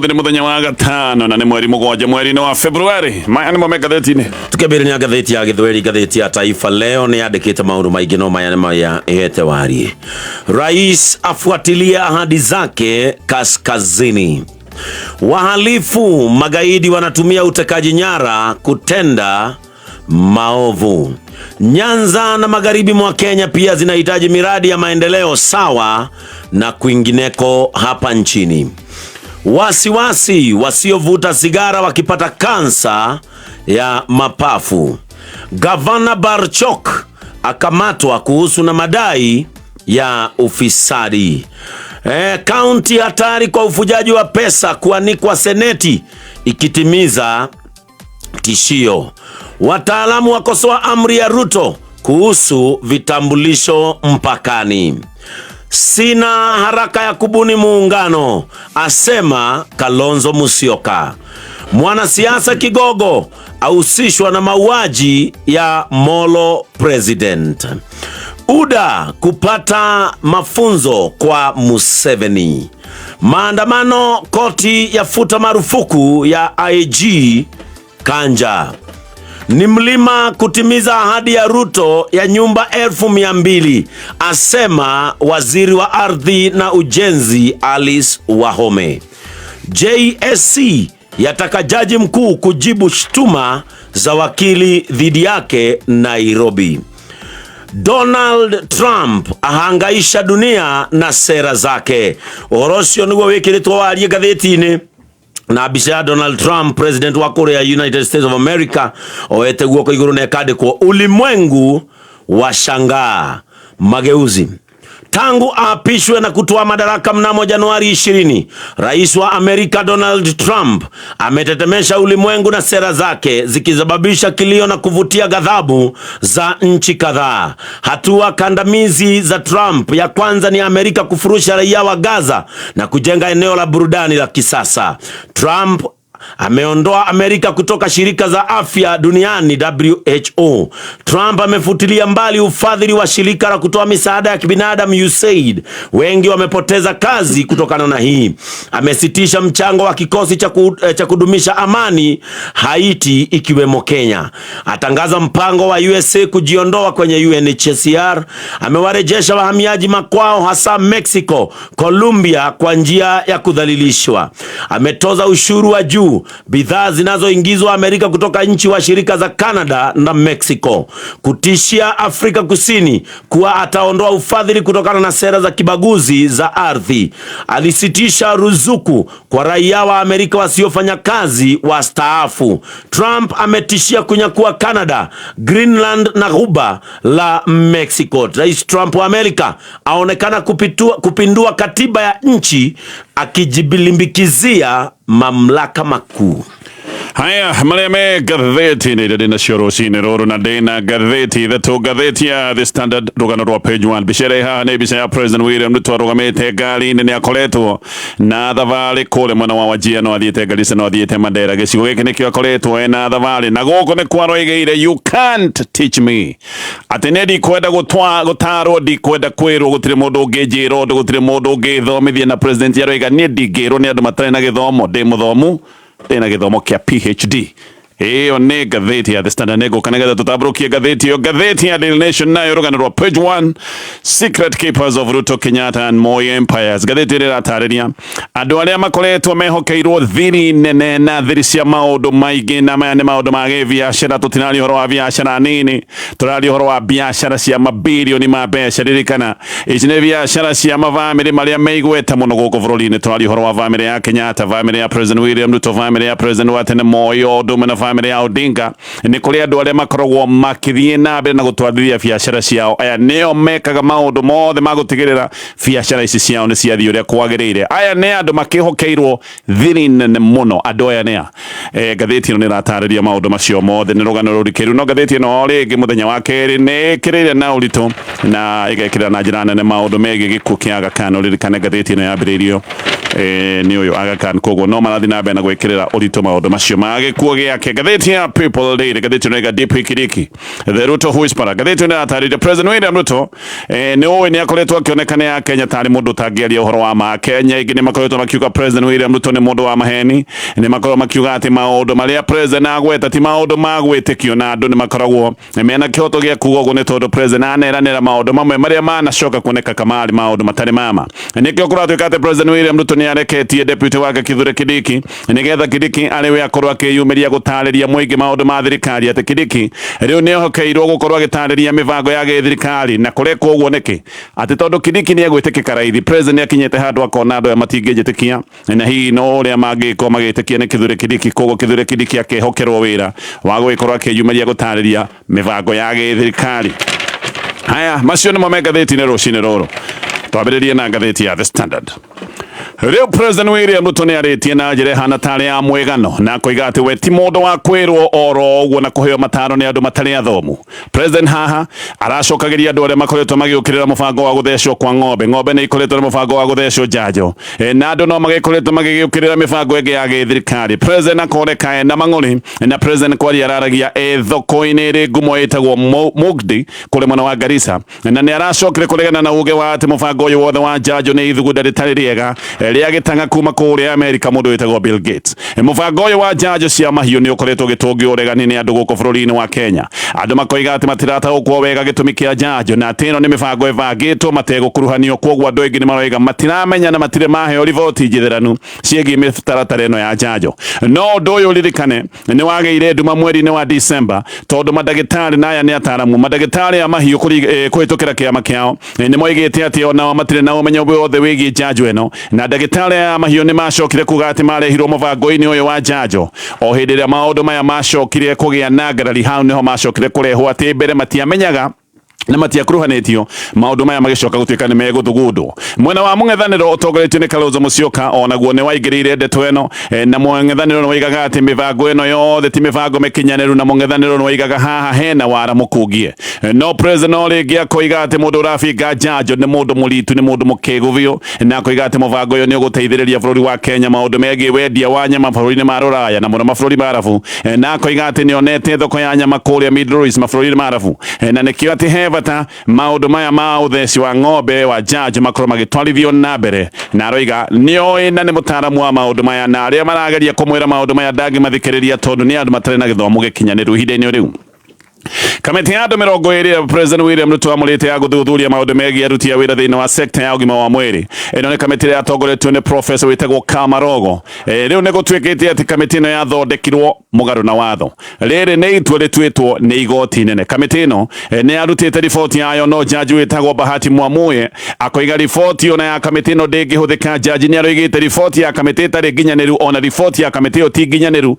Muthee ni muthenya wa gatano na ni mweri mugwanja mweri wa Februari. Maya ni mo magathiti-ini. Tukibiri gatheti ya Githweri, gatheti ya Taifa Leo ni yandikite maundu maingi no maya ni maya ihete wari. Rais afuatilia ahadi zake kaskazini. Wahalifu magaidi wanatumia utekaji nyara kutenda maovu. Nyanza na magharibi mwa Kenya pia zinahitaji miradi ya maendeleo sawa na kwingineko hapa nchini. Wasiwasi wasiovuta sigara wakipata kansa ya mapafu. Gavana Barchok akamatwa kuhusu na madai ya ufisadi. Kaunti hatari kwa ufujaji wa pesa kuanikwa seneti ikitimiza tishio. Wataalamu wakosoa amri ya Ruto kuhusu vitambulisho mpakani. Sina haraka ya kubuni muungano, asema Kalonzo Musyoka. Mwanasiasa kigogo ahusishwa na mauaji ya Molo President. UDA kupata mafunzo kwa Museveni. Maandamano, koti yafuta marufuku ya IG Kanja. Ni mlima kutimiza ahadi ya Ruto ya nyumba 200,000, asema waziri wa ardhi na ujenzi Alice Wahome. JSC yataka jaji mkuu kujibu shutuma za wakili dhidi yake Nairobi. Donald Trump ahangaisha dunia na sera zake. Orosio niguo wikiritwo warie gatheti-ini na bica ya Donald Trump, president wa Korea United States of America, oete guoko iguru na ekandikwo ulimwengu wa shangaa mageuzi. Tangu aapishwe na kutoa madaraka mnamo Januari 20, rais wa Amerika Donald Trump ametetemesha ulimwengu na sera zake zikisababisha kilio na kuvutia ghadhabu za nchi kadhaa. Hatua kandamizi za Trump, ya kwanza ni Amerika kufurusha raia wa Gaza na kujenga eneo la burudani la kisasa. Trump ameondoa Amerika kutoka shirika za afya duniani WHO. Trump amefutilia mbali ufadhili wa shirika la kutoa misaada ya kibinadamu USAID. Wengi wamepoteza kazi kutokana na hii. Amesitisha mchango wa kikosi cha kudumisha amani Haiti ikiwemo Kenya. Atangaza mpango wa USA kujiondoa kwenye UNHCR. Amewarejesha wahamiaji makwao hasa Mexico, Colombia kwa njia ya kudhalilishwa. Ametoza ushuru wa juu bidhaa zinazoingizwa Amerika kutoka nchi wa shirika za Canada na Mexico. Kutishia Afrika Kusini kuwa ataondoa ufadhili kutokana na sera za kibaguzi za ardhi. Alisitisha ruzuku kwa raia wa Amerika wasiofanya kazi wastaafu. Trump ametishia kunyakua Canada, Greenland na ghuba la Mexico. Rais Trump wa Amerika aonekana kupindua katiba ya nchi akijibilimbikizia mamlaka makuu. Haya, mareme gatheti-ini ndina ciorocini ruru na ndina gatheti ithatũ. Gatheti ya The Standard rugano rwa page 1. Bicere haha nĩ bica ya President William Ruto arũgamĩte ngari-inĩ nĩ akoretwo na thabarĩ kũrĩa mwena wa Wajir, no athiĩte Garissa, no athiĩte Mandera. Gĩcigo gĩkĩ nĩkĩo akoretwo ena thabarĩ, na gũkũ nĩ kwaroigeire you can't teach me. Atĩ nĩ ndikwenda gũtarwo, ndikwenda kwĩrwo, gũtirĩ mũndũ ũngĩnjĩra ũndũ, gũtirĩ mũndũ ũngĩthomithia, na president aroiga niĩ ndingĩrwo nĩ andũ matarĩ na gĩthomo, ndĩ mũthomu, ndĩna gĩthomo kĩa PhD. Iyo nĩ gatheti ya The Standard. Nego kanagetha tutaburukie gatheti yo. Gatheti ya Daily Nation nayo rugano rwa page 1. Secret Keepers of Ruto, Kenyatta and Moi Empires. Gatheti rĩratarĩria andũ arĩa makoretwo mehokeirwo thiri nene na thiri cia maũndũ maingĩ, na maya nĩ maũndũ ma gĩbiacara. Tũtirari ũhoro wa biacara nini, tũrari ũhoro wa biacara cia mabirioni ma mbeca. Ririkana ici nĩ biacara cia mabamĩrĩ marĩa meigweta mũno gũkũ bũrũri-inĩ. Tũrari ũhoro wa bamĩrĩ ya Kenyatta, bamĩrĩ ya President William Ruto, bamĩrĩ ya President wa tene Moi, ũndũ ũmwe na bamĩrĩ ya Odinga. Nĩ kũrĩ andũ arĩa makoragwo makĩthiĩ na mbere na gũtwarithia biacara ciao. Aya nĩo mekaga maũndũ mothe ma gũtigĩrĩra biacara ici ciao nĩ ciathiĩ ũrĩa kwagĩrĩire. Aya nĩ andũ makĩhokeirwo thiri nene mũno. Andũ aya nĩa gatheti ĩno nĩ ĩratarĩria maũndũ macio mothe. Nĩ rũgano rũrikĩru, no gatheti ĩno rĩngĩ mũthenya wa kerĩ nĩ ĩkĩrĩire na ũritũ na ĩgekĩra na njĩra nene maũndũ megiĩ gĩkuũ kĩa Aga Khan. Ririkane gatheti ĩno yambĩrĩirio ni uyu Aga Khan koguo no marathi na mbere na gwikirira urito maundu macio mage kuagagia ngathiti ya People Day ngathiti no DP Kindiki the Ruto whisperer ngathiti no atarire President William Ruto ni uyu ni akoretwo akionekana ya Kenya tari mundu tangiaria uhoro wa ma Kenya ingi ni makoretwo makiuga President William Ruto ni mundu wa maheni ni makoretwo makiuga ati maundu maria President agweta ti maundu magwitikio na andu ni makoragwo mena kioto gia kuga uguo ni tondu President aneranira maundu mamwe maria manacoka kuoneka kamari maundu matari mama nikio kuratwika ati President William Ruto ni areketie deputy wake Kindiki nigetha Kindiki ariwe akorwo akiyumiria gutariria muingi maundu ma thirikari ati Kindiki riu ni hokeirwo gukorwo agitariria mivango ya thirikari na kureka uguo niki ati tondu Kindiki ni egwitikika raithi President akinyete handu akona andu matingijitikia na hihi no uria mangiko magitikia ni Kindiki koguo Kindiki akihokerwo wira wa gwikorwo akiyumiria gutariria mivango ya thirikari. Haya macio nimo megatheti-ini rucini ruru twambiririe na ngatheti ya The Standard. Riu President William Ruto ni aritie na njira hana tari ya mwegano na koiga ati we ti mundu wa kwirwo oro uguo na kuheo mataro ni andu matari athomu. President haha aracokagiria andu aria makoretwo magiukirira mubango wa guthecwo kwa ng'ombe ni ikoretwo na mubango wa guthecwo njanjo na andu no magikoretwo magiukirira mibango ingi ya thirikari. President akoreka na mang'uri na President kwari araragia thoko-ini ri ngumo itagwo Muthee kuri mwena wa Garissa na ni aracokire kuregana na uge wa ati mubango uyu wothe wa njanjo ni ithugunda ritari riega ria gitanga kuma kuria America mundu witagwo Bill Gates. Mubango uyu wa njanjo cia mahiu ni ukoretwo gitungio uregani ni andu guku bururi-ini wa Kenya. Andu makoiga ati matirata ukwo wega gitumi kia njanjo na atino ni mibango ivangitwo matekuruhanio koguo andu aingi ni maroiga matiramenya na matire maheo riboti njitheranu ciegi mitaratara ino ya njanjo. No undu uyu ririkane ni wageire nduma mweri-ini wa December tondu madagitari na aya ni ataramu madagitari ya mahiu kuhitukira kiama kiao ni moigite ati ona matire na umenyo wothe wigi njanjo ino na ndagitari ya mahiu ni macokire kuga ati marehirwo mubango-ini uyu wa njanjo o hindi ria maundu maya macokire kugia na ngarari hau niho macokire kurehwo ati mbere matiamenyaga na matiakuruhanitio maundu maya magicoka gutuika ni meguthugundwo. Mwena wa mung'ethaniro utongoretio ni Kalonzo Musyoka onaguo ni waingiriire ndeto ino na mung'ethaniro ni waigaga ati mibango ino yothe ti mibango mikinyaniru na mung'ethaniro ni waigaga haha hena wara mukungie. No President no ringi akoiga ati mundu urabinga njanjo ni mundu muritu ni mundu mukigu biu na akoiga ati mubango uyu ni uguteithiriria bururi wa Kenya maundu megie wendia wa nyama bururi-ini ma Ruraya na muno mabururi ma Arabu na akoiga ati ni onete thoko ya nyama kuria Middle East mabururi-ini ma Arabu na nikio ati bata maundu maya ma utheci wa ng'ombe wa njanjo makorwo magitwarithio na mbere na aroiga nioi na ni mutaramu wa maundu maya na aria marageria kumwira maundu maya ndangimathikiriria tondu ni andu matari na githomo gikinyaniru ihinda-ini riu. Kamiti ya andu 20 ya President William Ruto amurite ya guthuthuria maundu megie aruti a wira thiini wa sekta ya ugima wa mwiri. Ino ni kamiti ya atongoretio ni Professor witagwo Kamarogo. Riu ni gutwikite ati kamiti ino yathondekirwo mugaru na watho. Riri ni itua rituitwo ni igoti nene. Kamiti ino ni arutite riboti yayo no jaji witagwo Bahati Mwamuye akoiga riboti ona ya kamiti ino ndingihuthika. Jaji ni aroigite riboti ya kamiti itari nginyaniru ona riboti ya kamiti iyo ti nginyaniru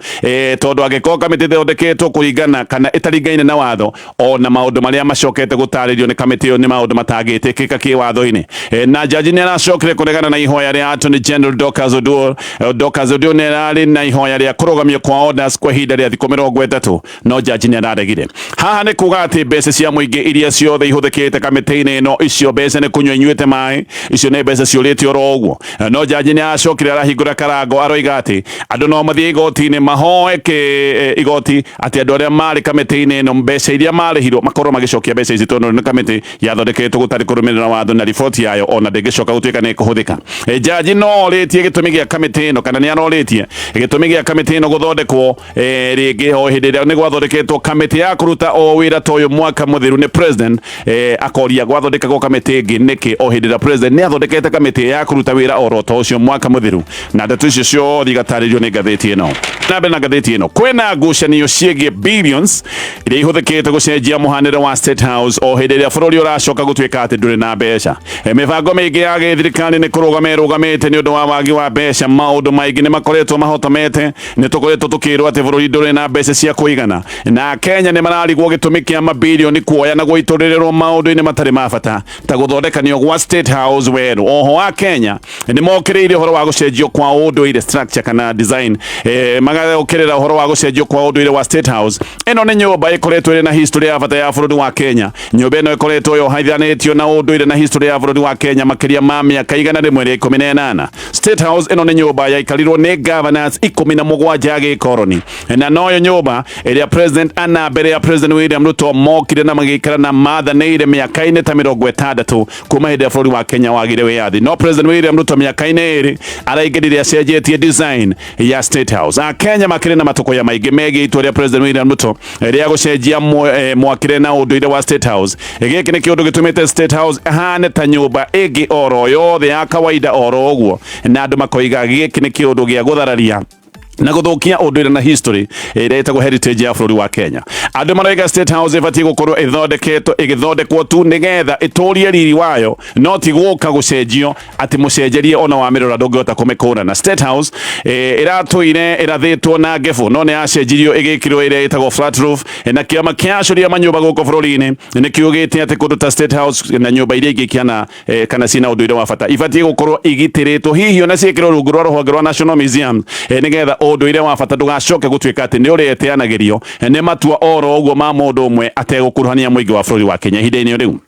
tondu angikorwo kamiti ithondeketwo kuringana kana itaringaine na watho ona maundu maria macokete gutaririo ni kamiti iyo ni maundu matagitikika kiwatho-ini. Na jaji ni aracokire kuregana na ihoya ria Attorney General Dorcas Oduor ni arari na ihoya ria kurugamio kwa orders kwa ihinda ria thiku 30 no jaji ni araregire. Haha ni kuga ati mbeca cia muingi iria ciothe ihuthikite kamiti-ini ino icio mbeca ni kunywa inyuite mai icio ni mbeca ciuritio oro uguo. No jaji ni aracokire arahingura karango aroiga ati andu no mathie igoti-ini mahoe igoti ati andu aria mari kamiti-ini ino mbeca iria marihirwo makorwo magicokia mbeca ici tondu ni kamiti yathondeketwo gutari kurumirira watho na riboti yayo ona ndingicoka gutuika ni kuhuthika. Jaji no ritie gitumi gia kamiti ino kana ni aroritie gitumi gia kamiti ino guthondekwo ringi o hindi ria ni gwathondeketwo kamiti ya kuruta o wira toyo mwaka muthiru ni President akoria gwathondekagwo kamiti ingi niki o hindi ria President ni athondekete kamiti ya kuruta wira oro to ucio mwaka muthiru na ndeto icio ciothe igataririo ni ngatheti ino. Na ngatheti ino kwina ngucanio ciegie billions iria ihuthikite gucenjia muhanire wa State House o hindi ria bururi uracoka gutuika ati nduri na mbeca. Mibango mingi ya thirikari ni rugamite ni undu wa wagi wa mbeca. Maundu maingi ni makoretwo mahotomete ni tukoretwo tukirwo ati bururi nduri na mbeca cia kuigana na Kenya ni mararigwo gitumi kia mabirioni kuoya na guituririrwo maundu-ini matari ma bata ta guthondekanio gwa State House weru. Oho wa Kenya ni mokiriire uhoro wa gucenjio kwa unduire structure kana design magokirira uhoro wa gucenjio kwa unduire wa State House. Ino ni nyumba ikoretwo ikoretwo na history ya bata ya bururi wa Kenya. Nyumba ino ikoretwo yo haithanitio na unduire na history ya bururi wa Kenya makiria ma miaka igana rimwe ria 18. State House ino ni nyumba ya ikarirwo ni governors 17 gikoloni, na noyo nyumba iria president ana mbere ya President William Ruto mokire na magikara na mathanire miaka-ini ta 60 kuma hindi ya bururi wa Kenya wagire wiathi. No President William Ruto miaka-ini iri araigirire acenjetie design ya State House. Kenya makire na matuko ya maigi megi itua ria President William Ruto ria gucenjia mwakire na unduire wa State House. Giki ni kiundu gitumite State House hane ta nyumba igi oro yothe ya kawaida oro uguo, na andu makoiga giki ni kiundu gia guthararia na guthukia unduire na history iretagwo heritage ya bururi wa Kenya. Andu maraiga State House ibatie gukorwo igithondekwo tu nigetha iturie riri wayo, no ti guka gucenjio ati mucenjerie ona wa mirora ndungihota kumikura. Na State House iratuire irathitwo na ngebu, no ni yacenjirio igikirwo iria itagwo flat roof, na kiama kiacuria manyumba guku bururi-ini ni kiugite ati kundu ta State House na nyumba iria ingi kana cina unduire wa bata ibatie gukorwo igitiritwo hihi ona ciikirwo rungu rwa ruhonge rwa National Museum nigetha unduire wa bata ndugacoke gutuika ati ni urieteanagirio ni matua oro uguo ma mundu umwe ategukuruhania muingi wa bururi wa Kenya hinda-ini riu.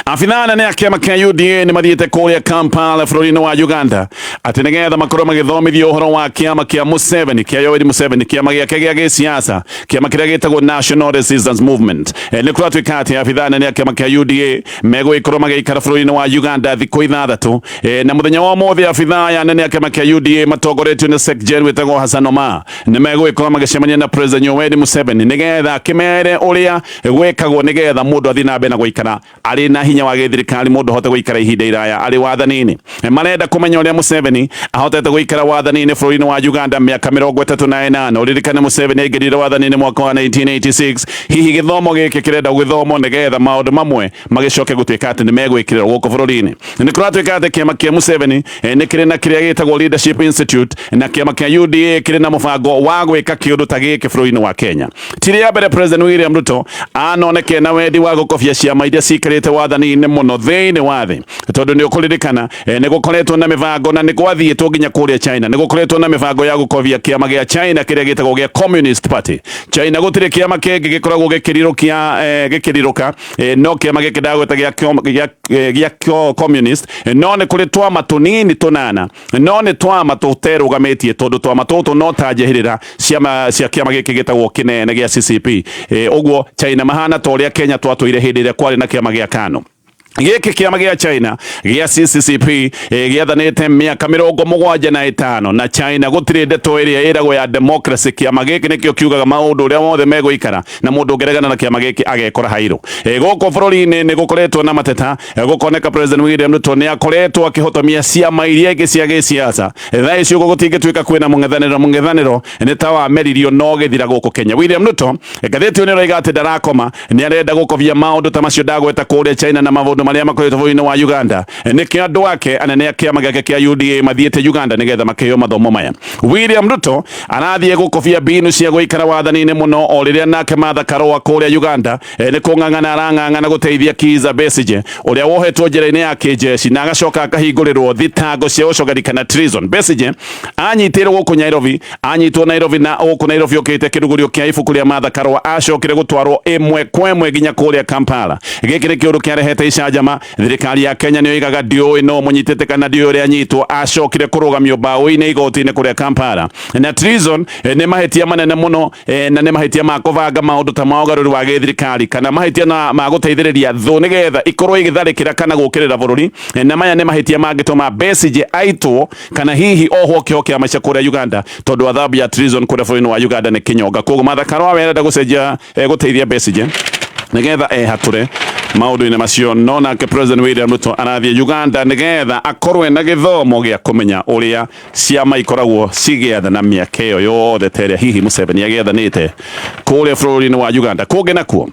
Afithana ni akiama kia UDA ni mathiete kuria Kampala bururi-ini wa Uganda ati nigetha makorwo magithomithio uhoro wa kiama kia Museveni, kia Yoweri Museveni, kiama giake gia gisiasa, kiama kiria gitagwo National Resistance Movement. Ni kuratuika ati afithana ni akiama kia UDA megwikorwo magiikara bururi-ini wa Uganda thiku 6 na muthenya wa umuthi afithaya ni akiama kia UDA matongoretio ni Sekjen witagwo Hassan Omar ni megwikorwo magicemania na President Yoweri Museveni nigetha kimere uria gwikagwo nigetha mundu athi na mbere na guikara ari na hinya wa githirikari mundu hote guikara ihinda iraya ari wathanini. Marenda kumenya uria Museveni ahotete guikara wathanini bururi-ini wa Uganda miaka 38. Uririkane Museveni aingirire wathanini mwaka wa 1986. Hihi githomo giki kirenda githomo nigetha maundu mamwe magicoke gutuika ati ni megwikirira guku bururi-ini. Ni kuratuika ati kiama kia Museveni ni kiri na kiria gitagwo Leadership Institute, na kiama kia UDA kiri na mubango wa gwika kiundu ta giki bururi-ini wa Kenya. Tiria mbere President William Ruto anoneke na wendi wa gukobia ciama iria cikarite wathanini muno thiini wa thi, tondu ni ukuririkana ni gukoretwo na mibango na ni gwathietwo nginya kuria China, ni gukoretwo na mibango ya gukovia kiama gia China kiria gitagwo gia Communist Party. China gutire kiama kingi gikoragwo gikiriruka no kiama giki ndagweta gia Communist, no ni kuri twama tunini tunana, no ni twama tuterugamitie tondu twama tutu no tanjehirira cia kiama giki gitagwo kinene gia CCP. Uguo China mahana ta uria Kenya twatwire hindi iria kwari na kiama gia KANU. Giki kiama gia China gia CCP giathanite miaka 75 na China gutire ndeto iria iragwo ya democracy. Kiama giki nikio kiugaga maundu uria wothe megwikara na mundu ungeregana na kiama giki agekora hairu. Guku bururi-ini ni gukoretwo na mateta gukoneka President William Ruto ni akoretwo akihotomia ciama iria ingi cia gisiasa. Thaa icio gutingituika kwina mung'ethaniro ni ta wa meririo no githira guku Kenya. William Ruto gatheti ni roiga ati ndarakoma ni arenda gukovia maundu ta macio ndagweta kuria China na maundu maria makoretwo bururi-ini wa Uganda. Niki andu wake anene kiama gake kia UDA mathiete Uganda nigetha makiheo mathomo maya. William Ruto arathie gukobia binu cia guikara wathanini muno o riria nake Martha Karua kuria Uganda ni kung'ang'ana arang'ang'ana guteithia Kizza Besigye uria wohetwo njira-ini ya kijeshi na agacoka akahingurirwo thitango cia ucogari kana treason. Besigye anyitirwo guku Nairobi, anyitwo Nairobi na guku Nairobi okite kirugurio kia ibuku ria Martha Karua acokire gutwarwo imwe kwa imwe nginya kuria Kampala. Giki ni kiundu kiarehete icanjama. Thirikari ya Kenya ni oigaga ndioi no munyitete kana ndioi uria anyitwo acokire kurugamio bao-ini igoti-ini kuria Kampala. Na treason ni mahitia manene muno na ni mahitia ma kuvanga maundu ta maogaruri wa githirikari kana mahitia na ma guteithiriria thu nigetha ikorwo igitharikira kana gukirira bururi. Na maya ni mahitia mangituma Besigye aitwo kana hihi ohwo kihokia maisha kuria Uganda tondu athabu ya treason kuria bururi-ini wa Uganda ni kinyonga. Koguo Martha Karua werenda gucenjia guteithia Besigye nigetha hature maundu-ini macio, no nake President William Ruto arathie Uganda nigetha akorwe na githomo gia kumenya uria ciama ikoragwo cigiathana miaka iyo yothe teria hihi Museveni agiathanite kuria bururi-ini wa Uganda. Kungi nakuo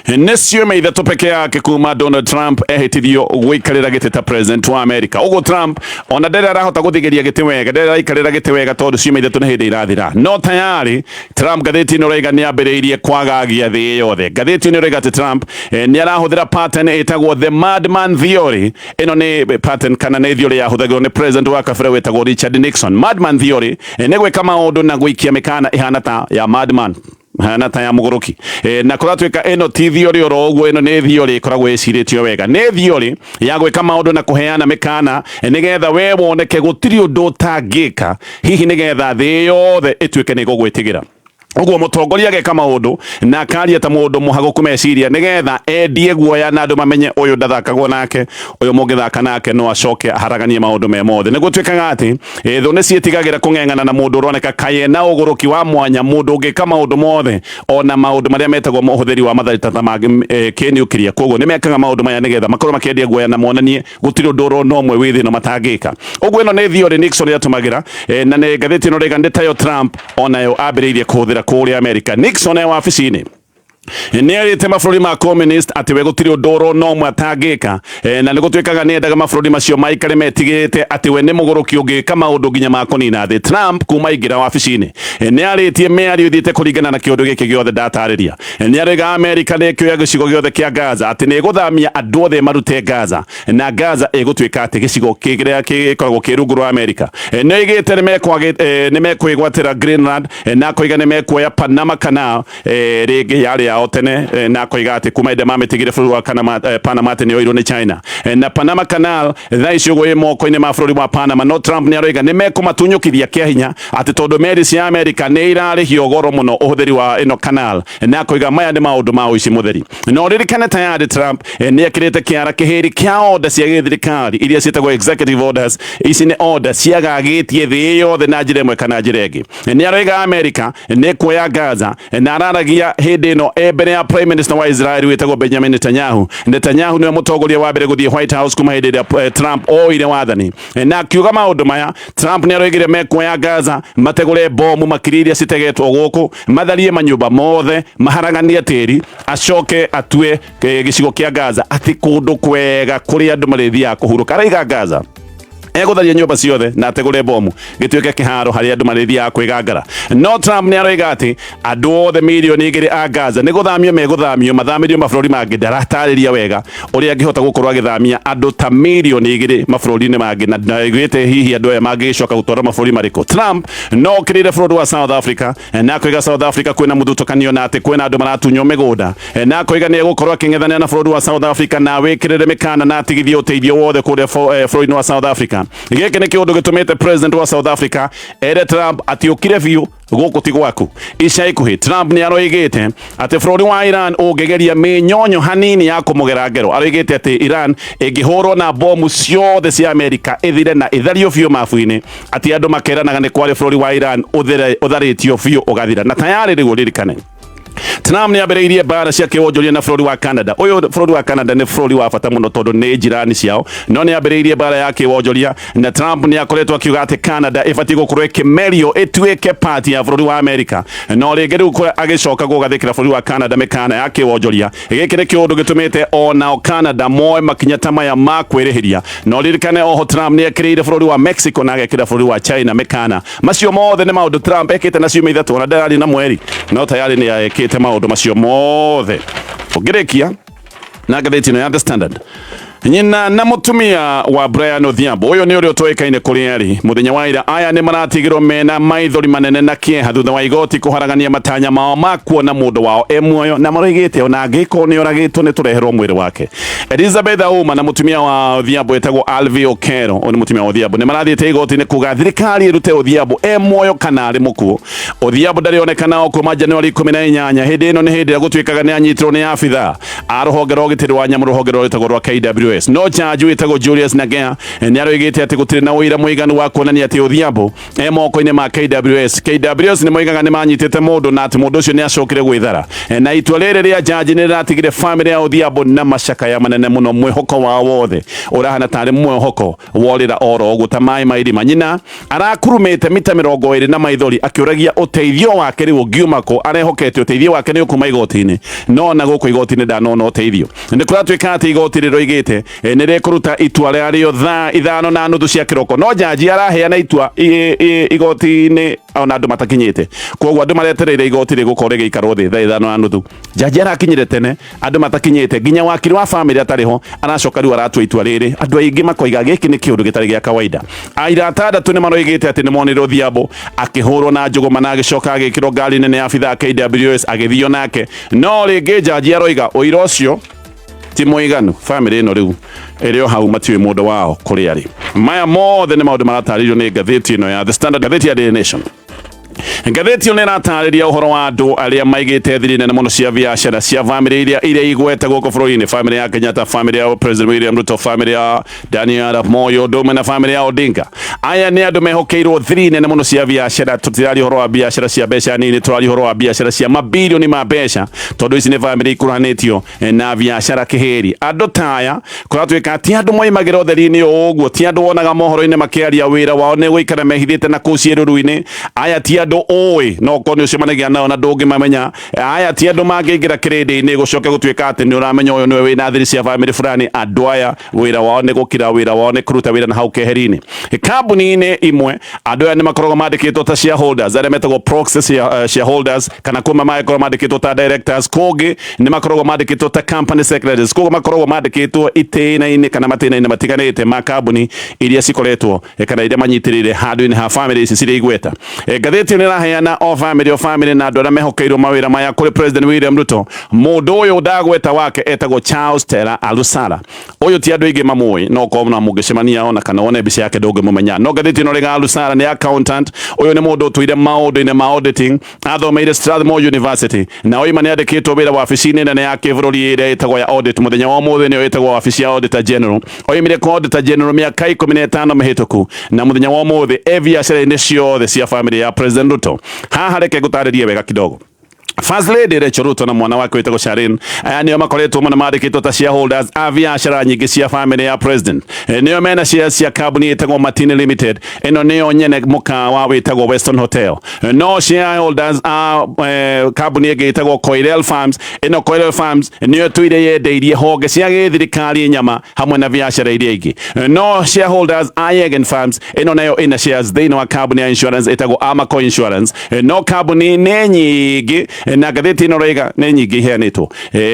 ni ciumia ithatu peke yake kuma Donald Trump ehitithio gwikarira giti ta president wa America. Uguo Trump ona ndere arahota guthigeria giti wega, ndere aikarira giti wega tondu ciumia ithatu ni hindi irathira. No tayari Trump gatheti ni roiga ni ambiriirie kuagagia thi yothe. Gatheti ni roiga ati Trump ni arahuthira pattern itagwo the madman theory. Ino ni pattern kana ni theory yahuthagirwo ni president wa kabere wetagwo Richard Nixon. Madman theory ni gwika maundu na gwikia mikana ihana ta ya madman. hana ta ya mugoroki na kuratwika eno ti thiori oroguo eno ne thiori koragwo iciritio wega ne thiori ya gwika maundu na kuheana mikana nigetha we woneke gutiri undu utangika hihi nigetha thi yothe itwike ni gugwitigira uguo mutongoria geka maundu na karia ta mundu muhaguku meciria nigetha endie guoya na andu mamenye uyu ndathakagwo nake uyu mungithaka nake no acoke haraganie maundu me mothe niguo twikaga ati thu ni cietigagira kung'eng'ana na mundu uroneka kaye na uguruki wa mwanya mundu ungika maundu mothe ona maundu maria metagwo muhuthiri wa matharita ta magi kinukiria koguo ni mekaga maundu maya nigetha makorwo makiendia guoya na monanie gutiri undu urona umwe wi thino matangika uguo ino ni thiori Nixon yatumagira na ni ngathiti ino rigande tayo Trump onayo ambiriirie kuhuthira kuri America Nixon wa wabici-ini nĩerĩte mabũrũri ma communist atĩ we gũtirĩ ũndũ ũrona ũmwe atangĩka na nĩ gũtuĩkaga nĩendaga mabũrũri macio maikare metigĩrĩte atĩ we nĩ mũgũrũki ũngĩka maũndũ nginya ma kũnina thĩ Trump kuma aingĩra wabici-inĩ nĩarĩtie mĩario ĩthiĩte kũringana na kĩũndũ gĩkĩ gĩothe ndatarĩria nĩarauga America nĩkĩoya gĩcigo gĩothe kĩa Gaza atĩ nĩ ĩgũthamia andũ othe marute Gaza na Gaza ĩgũtuĩka atĩ gĩcigo kĩrĩa gĩkoragwo kĩ rungu rwa America nĩoigĩte nĩ mekwĩgwatĩra Greenland na koiga nĩ mekuoya Panama Canal rĩngĩ yarĩ tene na koiga ati kuma inde mametigire bũrũri wa Panama tene oirwo ni China na Panama Canal thaa icio gwe moko-inĩ ma bũrũri wa Panama no Trump nĩ aroiga nĩ mekũmatunyũkithia kĩa hinya ati tondu meri cia America nĩ irarĩhio goro mũno ũhũthĩri wa ino canal na koiga maya nĩ maũndũ ma ũici mũtheri no ririkane tayari Trump nĩ ekĩrĩte kĩara kĩhĩri kĩa order cia gĩthirikari iria ciĩtagwo executive orders ici nĩ order ciagagĩtie thĩ yothe na njĩra ĩmwe kana njĩra ĩngĩ nĩ aroiga America nĩ kuoya Gaza na araragia hĩndĩ ĩno mbere ya Prime Minister wa Israel wetagwo Benjamin Netanyahu niwe mutongoria wa mbere guthie White House kuma hĩndĩ ĩrĩa Trump oire wathani na akiuga maundu maya Trump nĩ aroigire mekuoya Gaza mategũre bomu makiri iria citegetwo gũkũ matharie manyũmba mothe maharaganie tĩri acoke atue gĩcigo kĩa Gaza ati kũndũ kwega kũrĩa andũ marĩthiaga kũhurũka araiga Gaza egutharia nyumba ciothe na ategũre bomu gĩtuĩke kĩharo harĩa andũ marĩthiaga kwĩgangara no Trump nĩ aroiga atĩ andũ othe mirioni 2 a Gaza nĩ gũthamio megũthamio mathamirio mabũrũri mangĩ ndaratarĩria wega ũrĩa angĩhota gũkorwo agĩthamia andũ ta mirioni 2 mabũrũri-inĩ mangĩ na ndaigĩte hihi andũ aya mangĩcoka gũtwara mabũrũri marĩkũ Trump no kĩrĩre bũrũri wa South Africa na koiga South Africa kwĩna mũthutũkanio na atĩ kwĩna andũ maratunywo mĩgũnda na koiga nĩ egũkorwo akĩng'ethania na bũrũri wa South Africa na wĩkĩrĩre mĩkana na atigithie ũteithio wothe kũrĩa bũrũri-inĩ wa South Africa gĩkĩ nĩ kĩũndũ gĩtũmĩte president wa South Africa ere Trump atĩ ũkire biũ gũkũ ti gwaku ica ikuhĩ Trump nĩ aroigĩte atĩ bũrũri wa Iran ũngĩgeria mĩnyonyo hanini ya kũmũgera ngero aroigĩte atĩ Iran ĩngĩhũrwo na bomu ciothe cia America ĩthire na ĩthario biũ mabu-inĩ atĩ andũ makeranaga nĩ kwarĩ bũrũri wa Iran ũtharĩtio biũ ũgathira na tayarĩ rĩguo ririkane Trump nĩ ambĩrĩirie mbara cia kĩwonjoria na bũrũri wa Canada ũyũ bũrũri wa Canada nĩ bũrũri wa bata mũno tondũ nĩ njirani ciao no nĩ ambĩrĩirie mbara ya kĩwonjoria na Trump nĩ akoretwo akiuga atĩ Canada ĩbatiĩ gũkorwo ĩkĩmerio ĩtuĩke party ya bũrũri wa America no rĩngĩ rĩu agĩcoka gũgathĩkĩra bũrũri wa Canada mĩkana ya kĩwonjoria gĩkĩ nĩ kĩũndũ gĩtũmĩte onao Canada moe makinya ta maya ma kwĩrĩhĩria no ririkane oho Trump nĩ ekĩrĩire bũrũri wa Mexico na agekĩra bũrũri wa China mĩkana macio mothe nĩ maũndũ Trump ekĩte na ciumia ithatũ na ndararĩ na mweri no tayari nĩ ekĩte maũndũ macio mothe ũngĩrĩkia na ngathĩti ĩno ya The Standard nyina na mutumia wa Brian Odhiambo uyu ni uria tuikaine kuri ari muthenya wa ira aya ni maratigirwo mena maithori manene na kieha thutha wa igoti kuharagania matanya mao ma kuona mundu wao muoyo na maroigite ona angiko ni oragitwo ni tureherwo mwiri wake Elizabeth Auma na mutumia wa Odhiambo etagwo Alvi Okero oni mutumia wa Odhiambo ni marathiite igoti-ini kuga thirikari irute Odhiambo muoyo kana ari mukuo Odhiambo ndarionekana o kuma January 18 hindi ino ni hindi ya gutuikaga ni anyitirwo ni afitha a ruhonge rwa gitiri wa nyamu ruhonge rwetagwo rwa KW no charge wetagwo Julius Nagea ni aroigite ati gutire na uira muiganu wa kuonania ati Odhiambo moko-ini ma KWS ni moigaga ni manyitite mundu na ati mundu ucio ni acokire gwithara na itua rĩrĩ rĩa judge ni rĩratigire family ya Odhiambo na macaka ya manene muno mwihoko wa wothe urahana tari mwihoko worira oro guta mai mairima nyina arakurumite mita 20 na maithori akiuragia uteithio wake riu ngiumako arehokete uteithio wake ni ukuma igoti-ini no na guku igoti-ini ndanona uteithio ni kuratuika ati igoti riroigite rĩake nĩ rĩkũruta itua rĩarĩo thaa 5:30 cia kĩroko. No jaji araheana itua igoti-inĩ ona andũ matakinyĩte. Koguo andũ maretereire igoti rĩgũkorwo rĩgĩikarwo thĩ thaa 5:30. Jaji arakinyire tene andũ matakinyĩte. Nginya wakiri wa family atarĩ ho aracoka rĩu aratua itua rĩrĩ. Andũ aingĩ makoiga gĩkĩ nĩ kĩũndũ gĩtarĩ gĩa kawaida. Aira 6 nĩ maroigĩte atĩ nĩ monirwo Odhiambo akĩhũrwo na njũgũma na agĩcoka agĩkĩrwo ngari nene ya abithaa KWS agĩthio nake. No rĩngĩ jaji aroiga ũira ũcio ti mũiganu. Family ĩno rĩu ĩrĩ o hau matiũĩ mũndũ wao kũrĩa arĩ. Maya mothe nĩ maũndũ maratarĩrio nĩ ngathĩti ĩno ya The Standard, ngathĩti ya Daily Nation. Ngathĩti ĩno nĩ ĩratarĩria ũhoro wa andũ arĩa maigĩte thiri nene mũno cia biacara cia family iria igwete gũkũ bũrũri-inĩ. Family ya Kenyatta, family ya President William Ruto, family ya Daniel Arap Moi, ũndũmwe na family ya Odinga. Aya nĩ andũ mehokeirwo thiri nene mũno cia biacara. Tũtirari ũhoro wa biacara cia mbeca nini, tũrari ũhoro wa biacara cia mabirioni ma mbeca, tondũ ici nĩ family ikuruhanĩtio na biacara kĩhĩri. Andũ ta aya kũratuĩka ti andũ moimagĩra ũtheri-inĩ ũguo, ti andũ wonaga mohoro-inĩ makĩaria wĩra wao nĩ gũikara mehithĩte na kũu ciĩruru-inĩ. Aya ti andũ oĩ no ko nĩ ũcemanagia nao na ndũngĩmamenya. Aya ti andũ mangĩingĩra kĩrĩndĩ-inĩ gũcoke gũtuĩka atĩ nĩ ũramenya ũyũ nĩwe wĩna thiri cia family fulani. Andũ aya wĩra wao nĩ gũkira, wĩra wao nĩ kũruta wĩra na hau keheri-inĩ. Kambuni-inĩ imwe andũ aya nĩ makoragwo mandĩkĩtwo ta shareholders, arĩa metagwo proxy shareholders, kana kuma makoragwo mandĩkĩtwo ta directors. Kũngĩ nĩ makoragwo mandĩkĩtwo ta company secretaries. Kũguo makoragwo mandĩkĩtwo itĩna-inĩ kana matĩna-inĩ matiganĩte ma kambuni iria cikoretwo kana iria manyitĩrĩire handũ-inĩ ha family ici cirĩ igweta. Ngathĩti nĩ ĩraheana o family na andũ arĩa mehokeirwo mawĩra maya kũrĩ President William Ruto. Mũndũ ũyũ ndagweta wake etagwo Charles Tera Alusara. Ũyũ ti andũ aingĩ mamũĩ, no korwo na mũngĩcemania ona kana wone mbica yake ndũngĩmũmenya. No ngathĩti ĩno rĩga Alusara nĩ accountant. Ũyũ nĩ mũndũ ũtũire maũndũ-inĩ ma auditing, athomeire Strathmore University na oima nĩ andĩkĩtwo wĩra wabici-inĩ nene ya kĩbũrũri ĩrĩa ĩtagwo ya audit. Mũthenya wa ũmũthĩ nĩyo ĩtagwo wabici ya Auditor General. Oimire kwa Auditor General mĩaka 15 mĩhĩtũku, na mũthenya wa ũmũthĩ biacara-inĩ ciothe cia family ya President Ruto. Haha reke ngũtarĩrie wega kidogo. First Lady Rachel Ruto na mwana wake wĩtagwo Sharon, aya nĩo makoretwo mũno mandĩkĩtwo ta shareholders a biacara nyingĩ cia family ya President. Nĩo mena shares cia kambuni ĩtagwo Martin Limited. Ĩno nĩyo nyene mũkawa wĩtagwo Western Hotel. No shareholders a kambuni ĩngĩ ĩtagwo Koirel Farms. Ĩno Koirel Farms nĩyo tuire yendeirie honge cia gĩthirikari nyama hamwe na biacara iria ingĩ. No shareholders a Yegen Farms, ĩno nayo ĩna shares thĩinĩ wa kambuni ya insurance ĩtagwo Amaco Insurance. No kambuni nĩ nyingĩ na ngathĩti ĩno rĩga nĩ nyingĩ iheanĩtwo.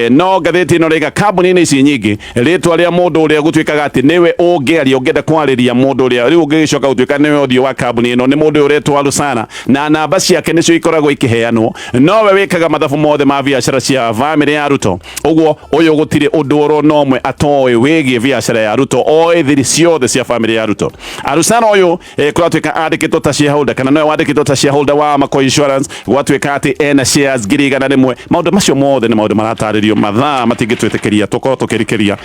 No ngathĩti ĩno rĩga kambuni-inĩ ici nyingĩ rĩtwa rĩa mũndũ ũrĩa gũtuĩkaga atĩ nĩwe ũngĩaria ũngĩenda kwarĩria mũndũ ũrĩa rĩu ũngĩgĩcoka gũtuĩka nĩwe ũthiũ wa kambuni ĩno nĩ mũndũ ũretwo Alusara, na namba ciake nĩcio ikoragwo ikĩheanwo. Nowe wĩkaga mathabu mothe ma biacara cia family ya Ruto. Ũguo ũyũ gũtirĩ ũndũ ũmwe atoĩ wĩgiĩ biacara ya Ruto, oĩ thiri ciothe cia family ya Ruto. Alusara ũyũ kũratuĩka andĩkĩtwo ta shareholder, kana nowe wandĩkĩtwo ta shareholder wa Amaco Insurance, gwatuĩka atĩ ena shares 100,000. Maũndũ macio mothe nĩ maũndũ maratarĩrio, mathaa matingĩtwĩtĩkĩria tũkorwo tũkĩrikĩria.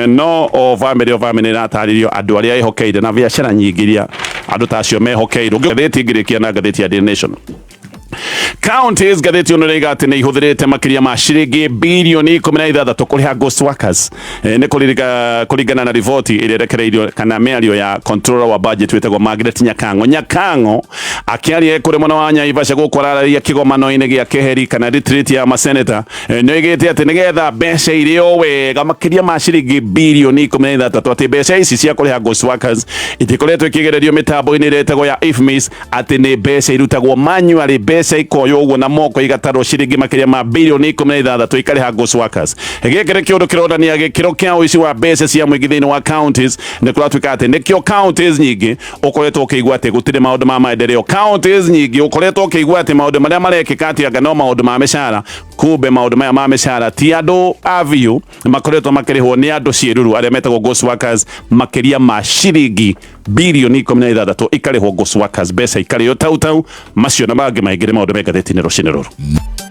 No o family ĩratarĩrio andũ arĩa ehokeire na biacara nyingĩ iria andũ ta acio mehokeirwo. Ngathĩti ngĩrĩkia na ngathĩti ya Daily Nation. Counties ngathĩti ĩno rĩga atĩ nĩ ihũthĩrĩte makĩria ma ciringi birioni 16 kũrĩha ghost workers. Nĩ kũringana na riboti ĩrĩa ĩrekereirio kana mĩario ya controller wa budget wĩtagwo Margaret Nyakango akĩaria kũrĩ mwena wa Naivasha gũkũ arararia kĩgomano-inĩ gĩa keheri kana retreat ya maseneta. Nĩ oigĩte atĩ nĩgetha mbeca irĩo wega makĩria ma ciringi birioni 16 atĩ mbeca ici cia kũrĩha ghost workers itikoretwo ikĩgererio mĩtambo-inĩ ĩrĩa ĩtagwo ya IFMIS, atĩ nĩ mbeca irutagwo manually, mbeca ikoywo ũguo na moko igatarwo ciringi makĩria ma birioni 16 ikarĩha ghost workers. Gĩkĩ nĩ kĩũndũ kĩronania gĩkĩro kĩa ũici wa mbeca cia mũingĩ thĩinĩ wa counties. Nĩ kũratuĩka atĩ nĩkĩo counties nyingĩ ũkoretwo ũkĩigua atĩ gũtirĩ maũndũ ma maendeleo. Counties nyingĩ ũkoretwo ũkĩigua atĩ maũndũ marĩa marekĩka atĩ anga no maũndũ ma mĩcara. Kumbe maũndũ maya ma mĩcara ti andũ aviu makoretwo makĩrĩhwo nĩ andũ ciĩruru arĩa metagwo ghost workers, makĩria ma ciringi birioni 16 ikarĩhwo ghost workers, mbeca ikarĩo tau macio na mangĩ maingĩ nĩ maũndũ me ngathĩti-inĩ rũcinĩ rũrũ.